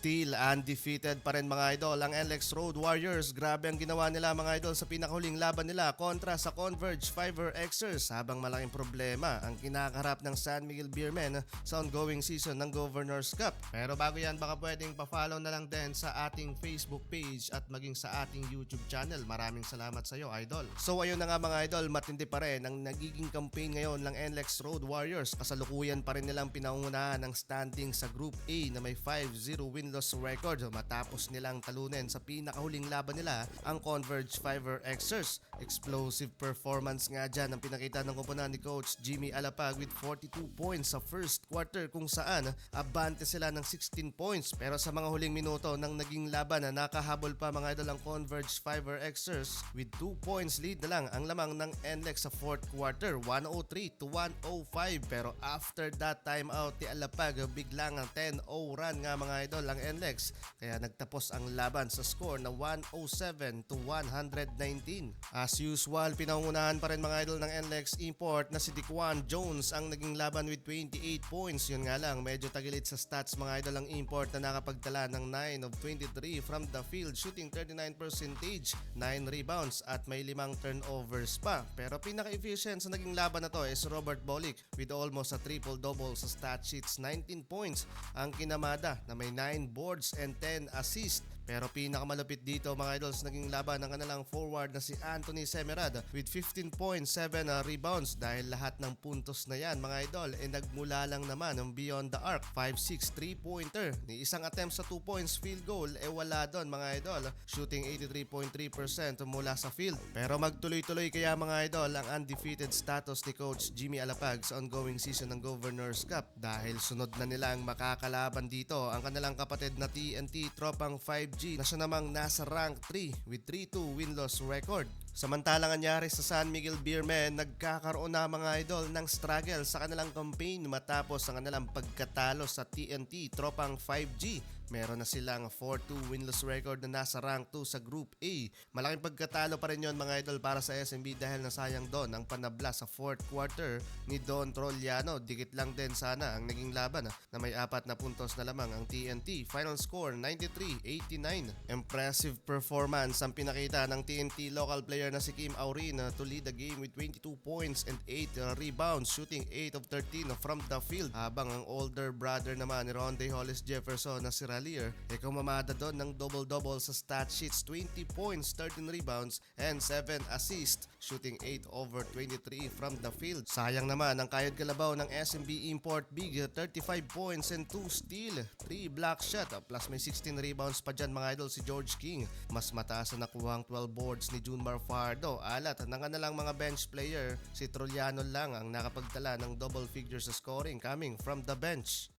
Still undefeated pa rin mga idol ang NLEX Road Warriors. Grabe ang ginawa nila mga idol sa pinakahuling laban nila kontra sa Converge Fiverr Xers, habang malaking problema ang kinakaharap ng San Miguel Beermen sa ongoing season ng Governors Cup. Pero bago yan, baka pwedeng pa-follow na lang din sa ating Facebook page at maging sa ating YouTube channel. Maraming salamat sa iyo, idol. So ayun na nga mga idol, matindi pa rin ang nagiging campaign ngayon ng NLEX Road Warriors. Kasalukuyan pa rin nilang pinangunahan ng standing sa Group A na may 5-0 win-loss record matapos nilang talunin sa pinakahuling laban nila ang Converge Fiverr Xers. Explosive performance nga dyan ang pinakita ng koponan ni Coach Jimmy Alapag with 42 points sa first quarter, kung saan abante sila ng 16 points. Pero sa mga huling minuto ng naging laban na nakahabol pa mga idol ang Converge Fiverr Xers with 2 points lead na lang ang lamang ng NLEX sa fourth quarter, 103-105. Pero after that timeout ni Alapag, biglang ang 10-0 run nga mga idol ang NLEX, kaya nagtapos ang laban sa score na 107-119. As usual, pinangunahan pa rin mga idol ng NLEX import na si Dequan Jones ang naging laban with 28 points. Yun nga lang, medyo tagilit sa stats mga idol ang import na nakapagtala ng 9 of 23 from the field, shooting 39%, 9 rebounds at may 5 turnovers pa. Pero pinaka-efficient sa naging laban na to is Robert Bolick with almost a triple-double sa stat sheets, 19 points ang kinamada na may 9 boards and 10 assists. Pero pinakamalupit dito mga idols, naging laban ng kanilang forward na si Anthony Semerad with 15.7 rebounds, dahil lahat ng puntos na yan mga idol nagmula lang naman ng beyond the arc. 5-6 3-pointer, ni isang attempt sa 2 points field goal wala doon mga idol, shooting 83.3% mula sa field. Pero magtuloy-tuloy kaya mga idol ang undefeated status ni Coach Jimmy Alapag sa ongoing season ng Governors Cup, dahil sunod na nilang makakalaban dito ang kanilang kapatid na TNT Tropang 5G na siya namang nasa rank 3 with 3-2 win-loss record. Samantalang anyari sa San Miguel Beermen, nagkakaroon na mga idol ng struggle sa kanilang campaign matapos ang kanilang pagkatalo sa TNT Tropang 5G. Meron na silang 4-2 winless record na nasa rank 2 sa Group A. Malaking pagkatalo pa rin yon mga idol para sa SMB, dahil nasayang doon ang panabla sa fourth quarter ni Don Trolliano. Dikit lang din sana ang naging laban na may 4 na puntos na lamang ang TNT. Final score 93-89. Impressive performance ang pinakita ng TNT local player na si Kim Aurin to lead the game with 22 points and 8 rebounds, shooting 8 of 13 from the field. Habang ang older brother naman ni Ronde Hollis Jefferson na si Ralier kumamada doon ng double-double sa stat sheets, 20 points, 13 rebounds and 7 assists, shooting 8 over 23 from the field. Sayang naman ang kayod kalabaw ng SMB Import Big, 35 points and 2 steal, 3 block shot, plus may 16 rebounds pa dyan mga idol si George King. Mas mataas na nakuhang 12 boards ni Junmar Fardo. Alat na nga na lang mga bench player, si Trolliano lang ang nakapagtala ng double figures sa scoring coming from the bench.